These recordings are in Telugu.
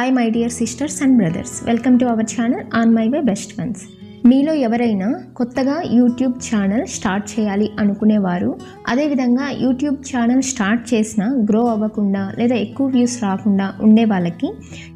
Hi my dear sisters and brothers, welcome to our channel On My Way Best Ones. మీలో ఎవరైనా కొత్తగా యూట్యూబ్ ఛానల్ స్టార్ట్ చేయాలి అనుకునేవారు, అదేవిధంగా యూట్యూబ్ ఛానల్ స్టార్ట్ చేసినా గ్రో అవ్వకుండా లేదా ఎక్కువ వ్యూస్ రాకుండా ఉండే వాళ్ళకి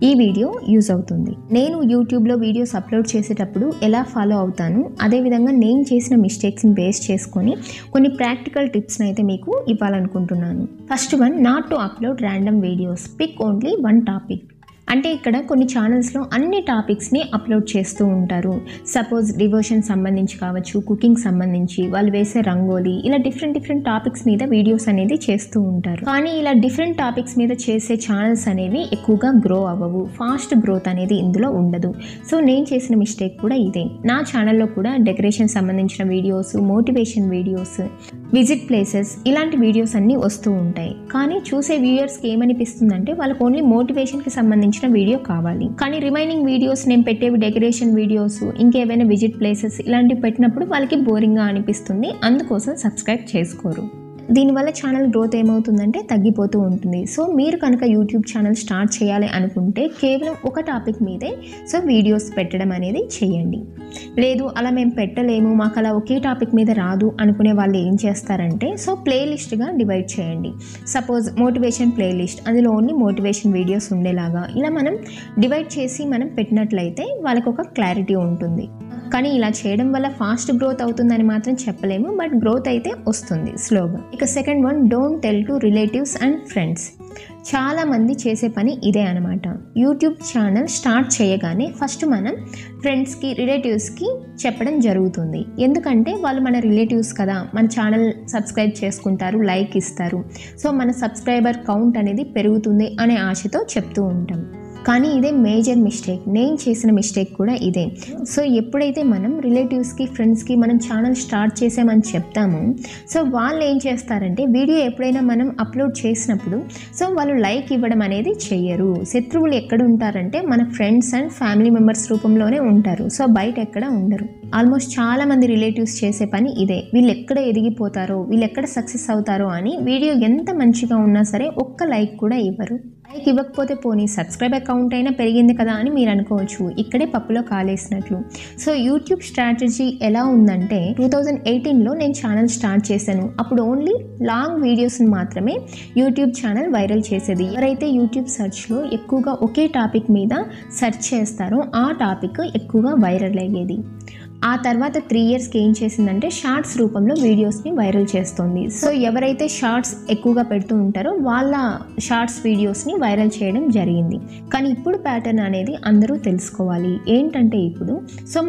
ఈ వీడియో యూజ్ అవుతుంది. నేను యూట్యూబ్లో వీడియోస్ అప్లోడ్ చేసేటప్పుడు ఎలా ఫాలో అవుతాను, అదేవిధంగా నేను చేసిన మిస్టేక్స్ని బేస్ చేసుకొని కొన్ని ప్రాక్టికల్ టిప్స్ని అయితే మీకు ఇవ్వాలనుకుంటున్నాను. First one, not to upload random videos, pick only one topic. అంటే ఇక్కడ కొన్ని ఛానల్స్లో అన్ని టాపిక్స్ని అప్లోడ్ చేస్తూ ఉంటారు. సపోజ్ డివోషన్ సంబంధించి కావచ్చు, కుకింగ్ సంబంధించి, వాళ్ళు వేసే రంగోలీ, ఇలా డిఫరెంట్ టాపిక్స్ మీద వీడియోస్ అనేది చేస్తూ ఉంటారు. కానీ ఇలా డిఫరెంట్ టాపిక్స్ మీద చేసే ఛానల్స్ అనేవి ఎక్కువగా గ్రో అవ్వవు, ఫాస్ట్ గ్రోత్ అనేది ఇందులో ఉండదు. సో నేను చేసిన మిస్టేక్ కూడా ఇదే. నా ఛానల్లో కూడా డెకరేషన్ సంబంధించిన videos, motivation videos, visit places, ఇలాంటి వీడియోస్ అన్నీ వస్తూ ఉంటాయి. కానీ చూసే వ్యూయర్స్కి ఏమనిపిస్తుందంటే వాళ్ళకి ఓన్లీ మోటివేషన్కి సంబంధించిన వీడియో కావాలి. కానీ రిమైనింగ్ వీడియోస్ నేను పెట్టేవి డెకరేషన్ వీడియోస్, ఇంకేమైనా విజిట్ ప్లేసెస్ ఇలాంటివి పెట్టినప్పుడు వాళ్ళకి బోరింగ్గా అనిపిస్తుంది, అందుకోసం సబ్స్క్రైబ్ చేసుకోరు. దీనివల్ల ఛానల్ గ్రోత్ ఏమవుతుందంటే తగ్గిపోతూ ఉంటుంది. సో మీరు కనుక యూట్యూబ్ ఛానల్ స్టార్ట్ చేయాలి అనుకుంటే కేవలం ఒక టాపిక్ మీదే వీడియోస్ పెట్టడం అనేది చేయండి. లేదు అలా మేము పెట్టలేము, మాకు అలా ఒకే టాపిక్ మీద రాదు అనుకునే వాళ్ళు ఏం చేస్తారంటే ప్లేలిస్ట్గా డివైడ్ చేయండి. సపోజ్ మోటివేషన్ ప్లేలిస్ట్, అందులో ఓన్లీ మోటివేషన్ వీడియోస్ ఉండేలాగా ఇలా మనం డివైడ్ చేసి మనం పెట్టినట్లయితే వాళ్ళకు ఒక క్లారిటీ ఉంటుంది. కానీ ఇలా చేయడం వల్ల ఫాస్ట్ గ్రోత్ అవుతుందని మాత్రం చెప్పలేము, బట్ గ్రోత్ అయితే వస్తుంది స్లోగా. ఇక second one, don't tell to relatives and friends. చాలామంది చేసే పని ఇదే అనమాట. యూట్యూబ్ ఛానల్ స్టార్ట్ చేయగానే ఫస్ట్ మనం ఫ్రెండ్స్కి, రిలేటివ్స్కి చెప్పడం జరుగుతుంది. ఎందుకంటే వాళ్ళు మన రిలేటివ్స్ కదా, మన ఛానల్ సబ్స్క్రైబ్ చేసుకుంటారు, లైక్ ఇస్తారు, సో మన సబ్స్క్రైబర్ కౌంట్ అనేది పెరుగుతుంది అనే ఆశతో చెప్తూ ఉంటాం. కానీ ఇదే మేజర్ మిస్టేక్. నేను చేసిన మిస్టేక్ కూడా ఇదే. సో ఎప్పుడైతే మనం రిలేటివ్స్కి, ఫ్రెండ్స్కి మనం ఛానల్ స్టార్ట్ చేసామని చెప్తామో వాళ్ళు ఏం చేస్తారంటే వీడియో ఎప్పుడైనా మనం అప్లోడ్ చేసినప్పుడు వాళ్ళు లైక్ ఇవ్వడం అనేది చెయ్యరు. శత్రువులు ఎక్కడ ఉంటారంటే మన ఫ్రెండ్స్ అండ్ ఫ్యామిలీ మెంబర్స్ రూపంలోనే ఉంటారు. బయట ఎక్కడ ఉండరు. ఆల్మోస్ట్ చాలామంది రిలేటివ్స్ చేసే పని ఇదే. వీళ్ళు ఎక్కడ ఎదిగిపోతారో, వీళ్ళు ఎక్కడ సక్సెస్ అవుతారో అని వీడియో ఎంత మంచిగా ఉన్నా సరే ఒక్క లైక్ కూడా ఇవ్వరు. లైక్ ఇవ్వకపోతే పోనీ సబ్స్క్రైబర్ కౌంట్ అయినా పెరిగింది కదా అని మీరు అనుకోవచ్చు. ఇక్కడే పప్పులో కాలేసినట్లు. యూట్యూబ్ స్ట్రాటజీ ఎలా ఉందంటే 2018లో నేను ఛానల్ స్టార్ట్ చేశాను. అప్పుడు ఓన్లీ లాంగ్ వీడియోస్ని మాత్రమే యూట్యూబ్ ఛానల్ వైరల్ చేసేది. ఎవరైతే యూట్యూబ్ సెర్చ్లో ఎక్కువగా ఒకే టాపిక్ మీద సెర్చ్ చేస్తారో ఆ టాపిక్ ఎక్కువగా వైరల్ అయ్యేది. ఆ తర్వాత 3 ఇయర్స్కి ఏం చేసిందంటే షార్ట్స్ రూపంలో వీడియోస్ని వైరల్ చేస్తుంది. ఎవరైతే షార్ట్స్ ఎక్కువగా పెడుతూ ఉంటారో వాళ్ళ షార్ట్స్ వీడియోస్ని వైరల్ చేయడం జరిగింది. కానీ ఇప్పుడు ప్యాటర్న్ అనేది అందరూ తెలుసుకోవాలి. ఏంటంటే ఇప్పుడు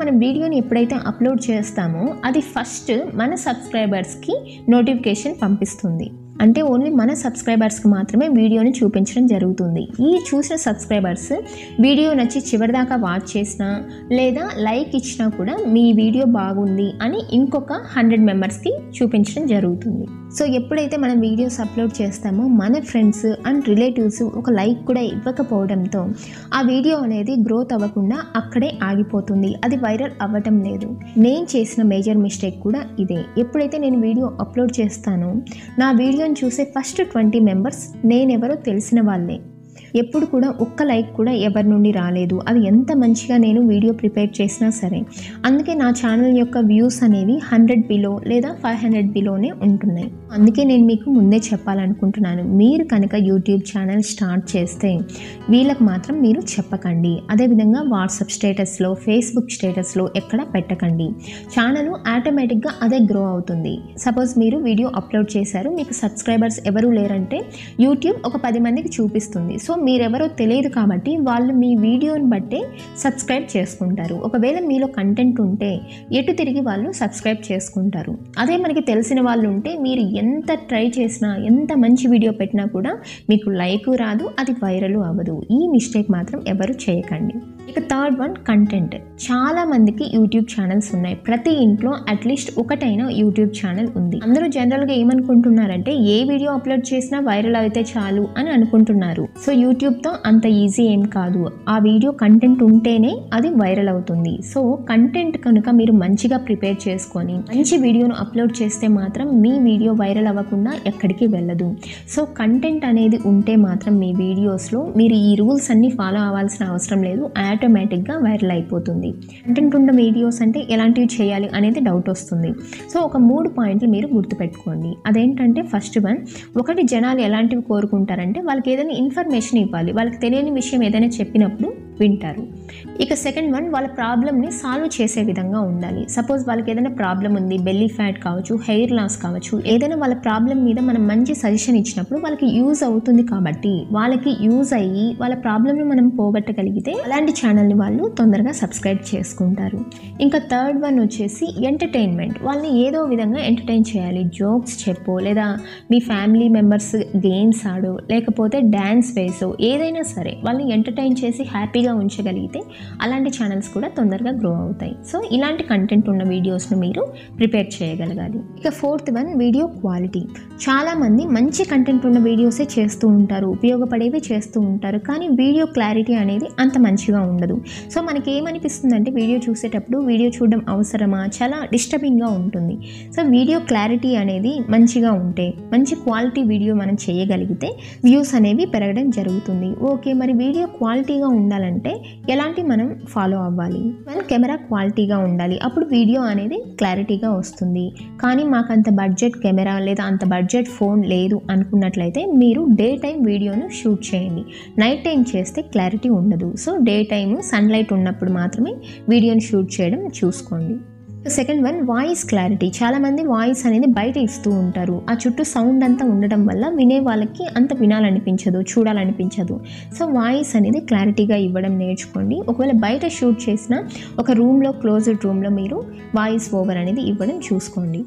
మనం వీడియోని ఎప్పుడైతే అప్లోడ్ చేస్తామో అది ఫస్ట్ మన సబ్స్క్రైబర్స్కి నోటిఫికేషన్ పంపిస్తుంది. అంటే ఓన్లీ మన సబ్స్క్రైబర్స్కి మాత్రమే వీడియోని చూపించడం జరుగుతుంది. ఈ చూసిన సబ్స్క్రైబర్స్ వీడియో నచ్చి చివరిదాకా వాచ్ చేసినా లేదా లైక్ ఇచ్చినా కూడా మీ వీడియో బాగుంది అని ఇంకొక 100 మెంబర్స్కి చూపించడం జరుగుతుంది. ఎప్పుడైతే మనం వీడియోస్ అప్లోడ్ చేస్తామో మన ఫ్రెండ్స్ అండ్ రిలేటివ్స్ ఒక లైక్ కూడా ఇవ్వకపోవడంతో ఆ వీడియో అనేది గ్రోత్ అవ్వకుండా అక్కడే ఆగిపోతుంది. అది వైరల్ అవ్వటం లేదు. నేను చేసిన మేజర్ మిస్టేక్ కూడా ఇదే. ఎప్పుడైతే నేను వీడియో అప్లోడ్ చేస్తానో నా వీడియోని చూసే ఫస్ట్ 20 మెంబర్స్ నేనెవరో తెలిసిన వాళ్ళే. ఎప్పుడు కూడా ఒక్క లైక్ కూడా ఎవరి నుండి రాలేదు. అది ఎంత మంచిగా నేను వీడియో ప్రిపేర్ చేసినా సరే. అందుకే నా ఛానల్ యొక్క వ్యూస్ అనేవి 100 బిలో లేదా 500 బిలోనే ఉంటున్నాయి. అందుకే నేను మీకు ముందే చెప్పాలనుకుంటున్నాను, మీరు కనుక యూట్యూబ్ ఛానల్ స్టార్ట్ చేస్తే వీళ్ళకి మాత్రం మీరు చెప్పకండి. అదేవిధంగా వాట్సాప్ స్టేటస్లో, ఫేస్బుక్ స్టేటస్లో ఎక్కడ పెట్టకండి. ఛానల్ ఆటోమేటిక్గా అదే గ్రో అవుతుంది. సపోజ్ మీరు వీడియో అప్లోడ్ చేశారు, మీకు సబ్స్క్రైబర్స్ ఎవరు లేరంటే యూట్యూబ్ ఒక 10 మందికి చూపిస్తుంది. మీరెవరో తెలియదు కాబట్టి వాళ్ళు మీ వీడియోని బట్టే సబ్స్క్రైబ్ చేసుకుంటారు. ఒకవేళ మీలో కంటెంట్ ఉంటే ఎటు తిరిగి వాళ్ళు సబ్స్క్రైబ్ చేసుకుంటారు. అదే మనకి తెలిసిన వాళ్ళు ఉంటే మీరు ఎంత ట్రై చేసినా, ఎంత మంచి వీడియో పెట్టినా కూడా మీకు లైక్ రాదు, అది వైరల్ అవ్వదు. ఈ మిస్టేక్ మాత్రం ఎవరు చేయకండి. ఇక థర్డ్ వన్, కంటెంట్. చాలా మందికి యూట్యూబ్ ఛానల్స్ ఉన్నాయి. ప్రతి ఇంట్లో అట్లీస్ట్ ఒకటైనా యూట్యూబ్ ఛానల్ ఉంది. అందరూ జనరల్గా ఏమనుకుంటున్నారంటే ఏ వీడియో అప్లోడ్ చేసినా వైరల్ అయితే చాలు అని అనుకుంటున్నారు. యూట్యూబ్తో అంత ఈజీ ఏం కాదు. ఆ వీడియో కంటెంట్ ఉంటేనే అది వైరల్ అవుతుంది. సో కంటెంట్ కనుక మీరు మంచిగా ప్రిపేర్ చేసుకొని మంచి వీడియోను అప్లోడ్ చేస్తే మాత్రం మీ వీడియో వైరల్ అవ్వకుండా ఎక్కడికి వెళ్ళదు. సో కంటెంట్ అనేది ఉంటే మాత్రం మీ వీడియోస్లో మీరు ఈ రూల్స్ అన్నీ ఫాలో అవ్వాల్సిన అవసరం లేదు, ఆటోమేటిక్గా వైరల్ అయిపోతుంది. కంటెంట్ ఉన్న వీడియోస్ అంటే ఎలాంటివి చేయాలి అనేది డౌట్ వస్తుంది. సో ఒక 3 పాయింట్లు మీరు గుర్తుపెట్టుకోండి. అదేంటంటే ఫస్ట్ వన్, ఒకటి జనాలు ఎలాంటివి కోరుకుంటారంటే వాళ్ళకి ఏదైనా ఇన్ఫర్మేషన్ ఇవ్వాలి, వాళ్ళకి తెలియని విషయం ఏదైనా చెప్పినప్పుడు వింటారు. ఇక సెకండ్ వన్, వాళ్ళ ప్రాబ్లమ్ని సాల్వ్ చేసే విధంగా ఉండాలి. సపోజ్ వాళ్ళకి ఏదైనా ప్రాబ్లం ఉంది, బెల్లీ ఫ్యాట్ కావచ్చు, హెయిర్ లాస్ కావచ్చు, ఏదైనా వాళ్ళ ప్రాబ్లం మీద మనం మంచి సజెషన్ ఇచ్చినప్పుడు వాళ్ళకి యూజ్ అవుతుంది కాబట్టి వాళ్ళకి యూజ్ అయ్యి వాళ్ళ ప్రాబ్లమ్ని మనం పోగొట్టగలిగితే అలాంటి ఛానల్ని వాళ్ళు తొందరగా సబ్స్క్రైబ్ చేసుకుంటారు. ఇంకా థర్డ్ వన్ వచ్చేసి ఎంటర్టైన్మెంట్. వాళ్ళని ఏదో విధంగా ఎంటర్టైన్ చేయాలి. జోక్స్ చెప్పు, లేదా మీ ఫ్యామిలీ మెంబర్స్ గేమ్స్ ఆడు, లేకపోతే డ్యాన్స్ వేసో, ఏదైనా సరే వాళ్ళని ఎంటర్టైన్ చేసి హ్యాపీగా ఉంచగలిగితే అలాంటి ఛానల్స్ కూడా తొందరగా గ్రో అవుతాయి. సో ఇలాంటి కంటెంట్ ఉన్న వీడియోస్ను మీరు ప్రిపేర్ చేయగలగాలి. ఇక ఫోర్త్ వన్, వీడియో క్వాలిటీ. చాలామంది మంచి కంటెంట్ ఉన్న వీడియోసే చేస్తూ ఉంటారు, ఉపయోగపడేవి చేస్తూ ఉంటారు, కానీ వీడియో క్లారిటీ అనేది అంత మంచిగా ఉండదు. సో మనకి ఏమనిపిస్తుందంటే వీడియో చూసేటప్పుడు వీడియో చూడడం అవసరమా, చాలా డిస్టర్బింగ్గా ఉంటుంది. సో వీడియో క్లారిటీ అనేది మంచిగా ఉంటే, మంచి క్వాలిటీ వీడియో మనం చేయగలిగితే వ్యూస్ అనేవి పెరగడం జరుగుతుంది. ఓకే, మరి వీడియో క్వాలిటీగా ఉండాలంటే ఎలాంటి మనం ఫాలో అవ్వాలి? మన కెమెరా క్వాలిటీగా ఉండాలి, అప్పుడు వీడియో అనేది క్లారిటీగా వస్తుంది. కానీ మాకు అంత బడ్జెట్ కెమెరా లేదా అంత బడ్జెట్ ఫోన్ లేదు అనుకున్నట్లయితే మీరు డే టైం వీడియోను షూట్ చేయండి. నైట్ టైం చేస్తే క్లారిటీ ఉండదు. సో డే టైము సన్లైట్ ఉన్నప్పుడు మాత్రమే వీడియోని షూట్ చేయడం చూసుకోండి. Second one, voice clarity. చాలామంది వాయిస్ అనేది బయట ఇస్తూ ఉంటారు. ఆ చుట్టూ సౌండ్ అంతా ఉండడం వల్ల వినే వాళ్ళకి అంత వినాలనిపించదు, చూడాలనిపించదు. సో వాయిస్ అనేది క్లారిటీగా ఇవ్వడం నేర్చుకోండి. ఒకవేళ బయట షూట్ చేసిన ఒక రూమ్లో, క్లోజ్డ్ రూమ్లో మీరు వాయిస్ ఓవర్ అనేది ఇవ్వడం చూసుకోండి.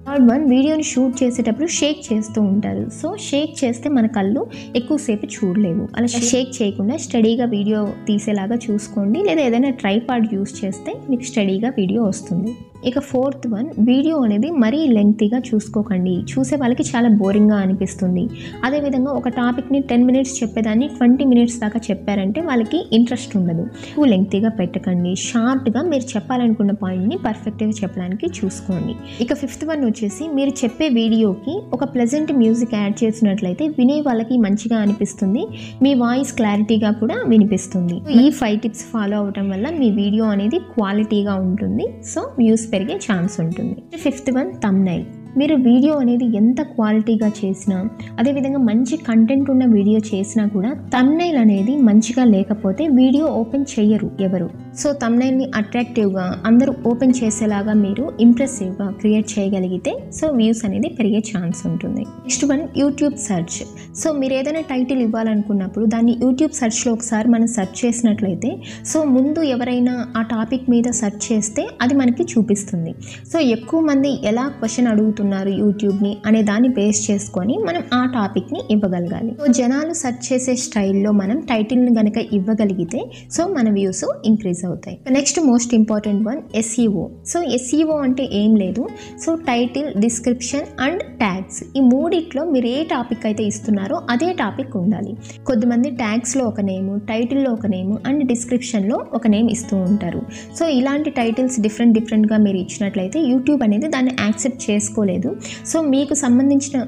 థర్డ్ వన్, వీడియోని షూట్ చేసేటప్పుడు షేక్ చేస్తూ ఉంటారు. సో షేక్ చేస్తే మన కళ్ళు ఎక్కువసేపు చూడలేవు. అలా షేక్ చేయకుండా స్టడీగా వీడియో తీసేలాగా చూసుకోండి, లేదా ఏదైనా ట్రైపాడ్ యూస్ చేస్తే మీకు స్టడీగా వీడియో వస్తుంది. ఇక ఫోర్త్ వన్, వీడియో అనేది మరీ లెంగ్తీగా చూసుకోకండి. చూసే వాళ్ళకి చాలా బోరింగ్గా అనిపిస్తుంది. అదేవిధంగా ఒక టాపిక్ని 10 మినిట్స్ చెప్పేదాన్ని 20 మినిట్స్ దాకా చెప్పారంటే వాళ్ళకి ఇంట్రెస్ట్ ఉండదు. ఎక్కువ లెంగ్తీగా పెట్టకండి. షార్ట్గా మీరు చెప్పాలనుకున్న పాయింట్ని పర్ఫెక్ట్గా చెప్పడానికి చూసుకోండి. ఇక ఫిఫ్త్ వన్ వచ్చేసి, మీరు చెప్పే వీడియోకి ఒక ప్లెజెంట్ మ్యూజిక్ యాడ్ చేసినట్లయితే వినే వాళ్ళకి మంచిగా అనిపిస్తుంది, మీ వాయిస్ క్లారిటీగా కూడా వినిపిస్తుంది. ఈ 5 టిప్స్ ఫాలో అవడం వల్ల మీ వీడియో అనేది క్వాలిటీగా ఉంటుంది. సో వ్యూస్ పెరిగే ఛాన్స్ ఉంటుంది. Fifth one, thumbnail. మీరు వీడియో అనేది ఎంత క్వాలిటీగా చేసినా, అదేవిధంగా మంచి కంటెంట్ ఉన్న వీడియో చేసినా కూడా థంబ్నెయిల్ అనేది మంచిగా లేకపోతే వీడియో ఓపెన్ చేయరు ఎవరు. సో థంబ్నెయిల్ని అట్రాక్టివ్గా అందరూ ఓపెన్ చేసేలాగా మీరు ఇంప్రెసివ్గా క్రియేట్ చేయగలిగితే సో వ్యూస్ అనేది పెరిగే ఛాన్స్ ఉంటుంది. Next one, YouTube search. So మీరు ఏదైనా టైటిల్ ఇవ్వాలనుకున్నప్పుడు దాన్ని యూట్యూబ్ సెర్చ్లో ఒకసారి మనం సెర్చ్ చేసినట్లయితే సో ముందు ఎవరైనా ఆ టాపిక్ మీద సెర్చ్ చేస్తే అది మనకి చూపిస్తుంది. సో ఎక్కువ మంది ఎలా క్వశ్చన్ అడుగుతున్నారు యూట్యూబ్ని అనే దాన్ని బేస్ చేసుకొని మనం ఆ టాపిక్ని ఇవ్వగలగాలి. సో జనాలు సెర్చ్ చేసే స్టైల్లో మనం టైటిల్ని కనుక ఇవ్వగలిగితే సో మన వ్యూస్ ఇంక్రీజ్ అవుతాయి. Next most important one, SEO. So SEO అంటే ఏం లేదు, so title, description and tags. ఈ మూడిట్లో మీరు ఏ టాపిక్ అయితే ఇస్తున్నారో అదే టాపిక్ ఉండాలి. కొద్దిమంది ట్యాగ్స్లో ఒక నేము, టైటిల్లో ఒక నేము అండ్ డిస్క్రిప్షన్లో ఒక నేమ్ ఇస్తూ ఉంటారు. సో ఇలాంటి టైటిల్స్ డిఫరెంట్గా మీరు ఇచ్చినట్లయితే యూట్యూబ్ అనేది దాన్ని యాక్సెప్ట్ చేసుకోలేదు. సో మీకు సంబంధించిన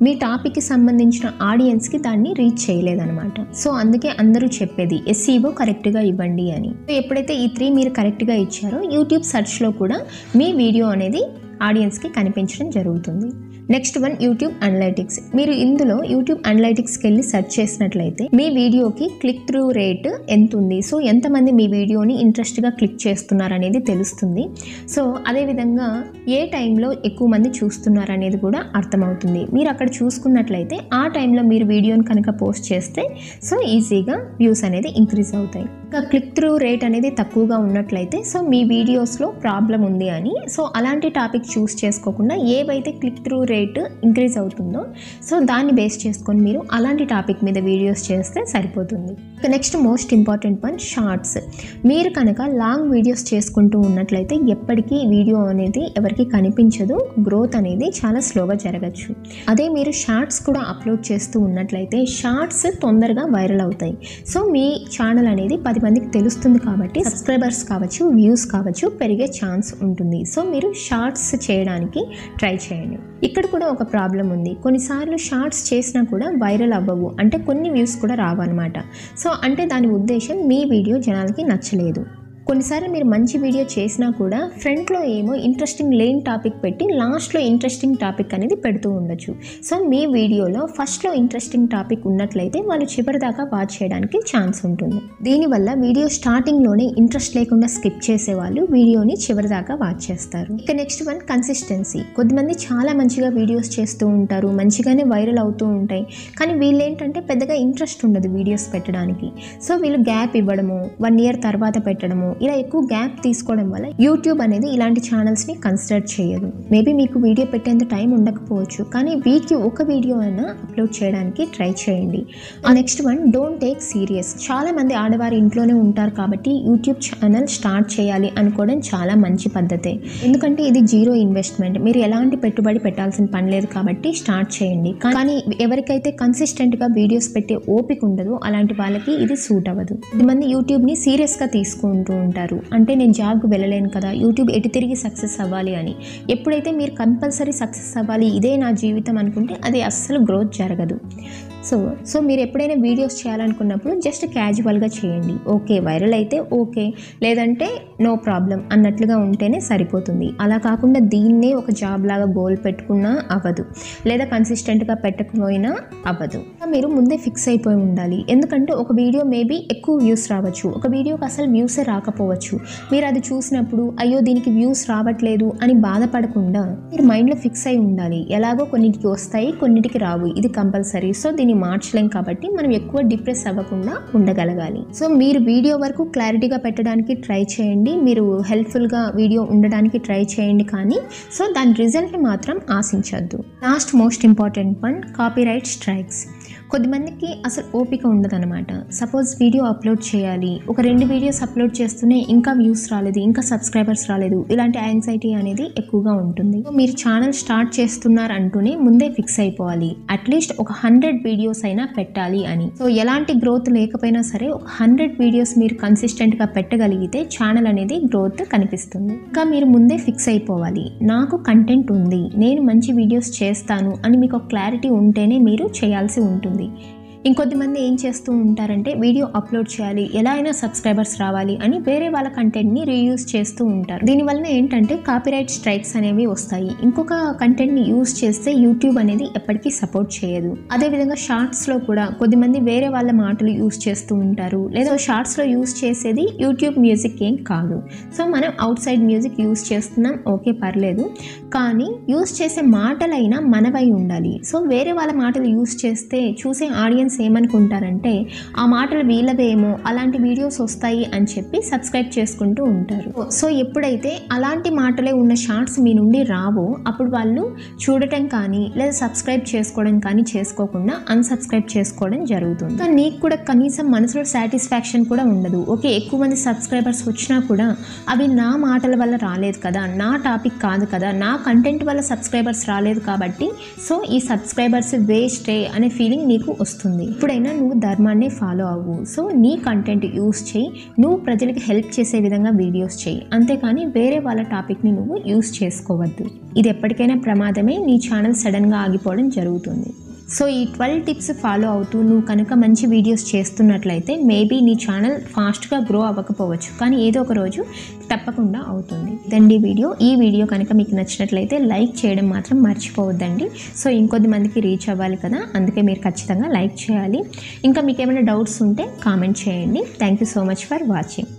మీ టాపిక్కి సంబంధించిన ఆడియన్స్కి దాన్ని రీచ్ చేయలేదన్నమాట. సో అందుకే అందరూ చెప్పేది ఎస్ఈఓ కరెక్ట్గా ఇవ్వండి అని. ఎప్పుడైతే ఈ 3 మీరు కరెక్ట్గా ఇచ్చారో యూట్యూబ్ సెర్చ్లో కూడా మీ వీడియో అనేది ఆడియన్స్కి కనిపించడం జరుగుతుంది. Next one, YouTube analytics. మీరు ఇందులో యూట్యూబ్ అనలైటిక్స్కి వెళ్ళి సెర్చ్ చేసినట్లయితే మీ వీడియోకి క్లిక్ త్రూ రేట్ ఎంత ఉంది, సో ఎంతమంది మీ వీడియోని ఇంట్రెస్ట్గా క్లిక్ చేస్తున్నారు అనేది తెలుస్తుంది. సో అదేవిధంగా ఏ టైంలో ఎక్కువ మంది చూస్తున్నారు అనేది కూడా అర్థమవుతుంది. మీరు అక్కడ చూసుకున్నట్లయితే ఆ టైంలో మీరు వీడియోని కనుక పోస్ట్ చేస్తే సో ఈజీగా వ్యూస్ అనేది ఇంక్రీజ్ అవుతాయి. ఇంకా క్లిక్ త్రూ రేట్ అనేది తక్కువగా ఉన్నట్లయితే సో మీ వీడియోస్లో ప్రాబ్లం ఉంది అని. సో అలాంటి టాపిక్ చూస్ చేసుకోకుండా ఏవైతే click through rate rate increase అవుతుందో సో దాన్ని బేస్ చేసుకొని మీరు అలాంటి టాపిక్ మీద వీడియోస్ చేస్తే సరిపోతుంది. Next most important one shorts. మీరు కనుక లాంగ్ వీడియోస్ చేసుకుంటూ ఉన్నట్లయితే ఎప్పటికీ వీడియో అనేది ఎవరికి కనిపించదు, గ్రోత్ అనేది చాలా స్లోగా జరగచ్చు. అదే మీరు షార్ట్స్ కూడా అప్లోడ్ చేస్తూ ఉన్నట్లయితే షార్ట్స్ తొందరగా వైరల్ అవుతాయి. సో మీ ఛానల్ అనేది 10 మందికి తెలుస్తుంది కాబట్టి సబ్స్క్రైబర్స్ కావచ్చు, వ్యూస్ కావచ్చు పెరిగే ఛాన్స్ ఉంటుంది. సో మీరు షార్ట్స్ చేయడానికి ట్రై చేయండి. ఇక్కడ కూడా ఒక ప్రాబ్లం ఉంది. కొన్నిసార్లు షార్ట్స్ చేసినా కూడా వైరల్ అవ్వవు, అంటే కొన్ని వ్యూస్ కూడా రావన్నమాట. సో అంటే దాని ఉద్దేశం మీ వీడియో జనాలకి నచ్చలేదు. కొన్నిసార్లు మీరు మంచి వీడియో చేసినా కూడా ఫ్రంట్లో ఏమో ఇంట్రెస్టింగ్ లేని టాపిక్ పెట్టి లాస్ట్లో ఇంట్రెస్టింగ్ టాపిక్ అనేది పెడుతూ ఉండొచ్చు. సో మీ వీడియోలో ఫస్ట్లో ఇంట్రెస్టింగ్ టాపిక్ ఉన్నట్లయితే వాళ్ళు చివరిదాకా వాచ్ చేయడానికి ఛాన్స్ ఉంటుంది. దీనివల్ల వీడియో స్టార్టింగ్లోనే ఇంట్రెస్ట్ లేకుండా స్కిప్ చేసేవాళ్ళు వీడియోని చివరిదాకా వాచ్ చేస్తారు. ఇక నెక్స్ట్ వన్ కన్సిస్టెన్సీ. కొద్దిమంది చాలా మంచిగా వీడియోస్ చేస్తూ ఉంటారు, మంచిగానే వైరల్ అవుతూ ఉంటాయి, కానీ వీళ్ళు ఏంటంటే పెద్దగా ఇంట్రెస్ట్ ఉండదు వీడియోస్ పెట్టడానికి. సో వీళ్ళు గ్యాప్ ఇవ్వడము, 1 year తర్వాత పెట్టడము, ఇలా ఎక్కువ గ్యాప్ తీసుకోవడం వల్ల యూట్యూబ్ అనేది ఇలాంటి ఛానల్స్ని కన్సిడర్ చేయదు. మేబీ మీకు వీడియో పెట్టేంత టైం ఉండకపోవచ్చు, కానీ వీక్కి ఒక వీడియో అయినా అప్లోడ్ చేయడానికి ట్రై చేయండి. Next one don't take serious. చాలా మంది ఆడవారు ఇంట్లోనే ఉంటారు కాబట్టి యూట్యూబ్ ఛానల్ స్టార్ట్ చేయాలి అనుకోవడం చాలా మంచి పద్ధతే. ఎందుకంటే ఇది 0 ఇన్వెస్ట్మెంట్, మీరు ఎలాంటి పెట్టుబడి పెట్టాల్సిన పని లేదు కాబట్టి స్టార్ట్ చేయండి. కానీ ఎవరికైతే కన్సిస్టెంట్గా వీడియోస్ పెట్టే ఓపిక ఉండదో అలాంటి వాళ్ళకి ఇది సూట్ అవ్వదు. కొంతమంది యూట్యూబ్ని సీరియస్గా తీసుకుంటూ ఉంటారు, అంటే నేను జాబ్కి వెళ్ళలేను కదా, యూట్యూబ్ ఎటు తిరిగి సక్సెస్ అవ్వాలి అని. ఎప్పుడైతే మీరు కంపల్సరీ సక్సెస్ అవ్వాలి, ఇదే నా జీవితం అనుకుంటే అది అస్సలు గ్రోత్ జరగదు. సో మీరు ఎప్పుడైనా వీడియోస్ చేయాలనుకున్నప్పుడు జస్ట్ క్యాజువల్గా చేయండి. ఓకే వైరల్ అయితే ఓకే, లేదంటే నో ప్రాబ్లం అన్నట్లుగా ఉంటేనే సరిపోతుంది. అలా కాకుండా దీన్నే ఒక జాబ్ లాగా గోల్ పెట్టుకున్నా అవ్వదు, లేదా కన్సిస్టెంట్గా పెట్టకపోయినా అవ్వదు. మీరు ముందే ఫిక్స్ అయిపోయి ఉండాలి. ఎందుకంటే ఒక వీడియో మేబీ ఎక్కువ వ్యూస్ రావచ్చు, ఒక వీడియోకి అసలు వ్యూసే రాకపోవచ్చు. మీరు అది చూసినప్పుడు అయ్యో దీనికి వ్యూస్ రావట్లేదు అని బాధపడకుండా మీరు మైండ్లో ఫిక్స్ అయి ఉండాలి. ఎలాగో కొన్నిటికి వస్తాయి, కొన్నిటికి రావు, ఇది కంపల్సరీ. సో దీన్ని మార్చలేం కాబట్టి మనం ఎక్కువ డిప్రెస్ అవ్వకుండా ఉండగలగాలి. సో మీరు వీడియో వరకు క్లారిటీగా పెట్టడానికి ట్రై చేయండి, మీరు హెల్ప్ఫుల్గా వీడియో ఉండడానికి ట్రై చేయండి, కానీ సో దాని రిజల్ట్ని మాత్రం ఆశించద్దు. Last most important one copyright strikes. కొద్దిమందికి అసలు ఓపిక ఉండదన్నమాట. సపోజ్ వీడియో అప్లోడ్ చేయాలి, ఒక 2 వీడియోస్ అప్లోడ్ చేస్తూనే ఇంకా వ్యూస్ రాలేదు, ఇంకా సబ్స్క్రైబర్స్ రాలేదు, ఇలాంటి యాంగ్జైటీ అనేది ఎక్కువగా ఉంటుంది. మీరు ఛానల్ స్టార్ట్ చేస్తున్నారు అంటూనే ముందే ఫిక్స్ అయిపోవాలి, అట్లీస్ట్ ఒక 100 వీడియోస్ అయినా పెట్టాలి అని. సో ఎలాంటి గ్రోత్ లేకపోయినా సరే ఒక 100 వీడియోస్ మీరు కన్సిస్టెంట్గా పెట్టగలిగితే ఛానల్ అనేది గ్రోత్ కనిపిస్తుంది. ఇంకా మీరు ముందే ఫిక్స్ అయిపోవాలి, నాకు కంటెంట్ ఉంది, నేను మంచి వీడియోస్ చేస్తాను అని మీకు ఒక క్లారిటీ ఉంటేనే మీరు చేయాల్సి ఉంటుంది. ఇంకొద్దిమంది ఏం చేస్తూ ఉంటారంటే వీడియో అప్లోడ్ చేయాలి, ఎలా అయినా సబ్స్క్రైబర్స్ రావాలి అని వేరే వాళ్ళ కంటెంట్ని రీయూజ్ చేస్తూ ఉంటారు. దీనివల్ల ఏంటంటే కాపీరైట్ స్ట్రైక్స్ అనేవి వస్తాయి. ఇంకొక కంటెంట్ని యూజ్ చేస్తే యూట్యూబ్ అనేది ఎప్పటికీ సపోర్ట్ చేయదు. అదేవిధంగా షార్ట్స్లో కూడా కొద్దిమంది వేరే వాళ్ళ మాటలు యూజ్ చేస్తూ ఉంటారు, లేదా షార్ట్స్లో యూజ్ చేసేది యూట్యూబ్ మ్యూజిక్ ఏం కాదు. సో మనం అవుట్ సైడ్ మ్యూజిక్ యూజ్ చేస్తున్నాం, ఓకే పర్లేదు, కానీ యూజ్ చేసే మాటలైనా మనవై ఉండాలి. సో వేరే వాళ్ళ మాటలు యూజ్ చేస్తే చూసే ఆడియన్స్ ఏమనుకుంటారంటే ఆ మాటలు వీళ్ళవేమో, అలాంటి వీడియోస్ వస్తాయి అని చెప్పి సబ్స్క్రైబ్ చేసుకుంటూ ఉంటారు. సో ఎప్పుడైతే అలాంటి మాటలే ఉన్న షార్ట్స్ మీ నుండి రావో అప్పుడు వాళ్ళు చూడటం కానీ లేదా సబ్స్క్రైబ్ చేసుకోవడం కానీ చేసుకోకుండా అన్సబ్స్క్రైబ్ చేసుకోవడం జరుగుతుంది. కానీ నీకు కూడా కనీసం మనసులో సాటిస్ఫాక్షన్ కూడా ఉండదు. ఓకే ఎక్కువ మంది సబ్స్క్రైబర్స్ వచ్చినా కూడా అవి నా మాటల వల్ల రాలేదు కదా, నా టాపిక్ కాదు కదా, నా కంటెంట్ వల్ల సబ్స్క్రైబర్స్ రాలేదు కాబట్టి సో ఈ సబ్స్క్రైబర్స్ వేస్టే అనే ఫీలింగ్ నీకు వస్తుంది. ఇప్పుడైనా నువ్వు ధర్మాన్ని ఫాలో అవ్వు. సో నీ కంటెంట్ యూస్ చేయి, నువ్వు ప్రజలకి హెల్ప్ చేసే విధంగా వీడియోస్ చేయి, అంతేకాని వేరే వాళ్ళ టాపిక్ని నువ్వు యూస్ చేసుకోవద్దు. ఇది ఎప్పటికైనా ప్రమాదమే, నీ ఛానల్ సడన్గా ఆగిపోవడం జరుగుతుంది. సో ఈ 12 టిప్స్ ఫాలో అవుతూ నువ్వు కనుక మంచి వీడియోస్ చేస్తున్నట్లయితే మేబీ నీ ఛానల్ ఫాస్ట్గా గ్రో అవ్వకపోవచ్చు, కానీ ఏదో ఒక రోజు తప్పకుండా అవుతుంది. ఇదండి వీడియో. ఈ వీడియో కనుక మీకు నచ్చినట్లయితే లైక్ చేయడం మాత్రం మర్చిపోవద్దండి. సో ఇంకొద్ది మందికి రీచ్ అవ్వాలి కదా, అందుకే మీరు ఖచ్చితంగా లైక్ చేయాలి. ఇంకా మీకు ఏమైనా డౌట్స్ ఉంటే కామెంట్ చేయండి. Thank you so much for watching.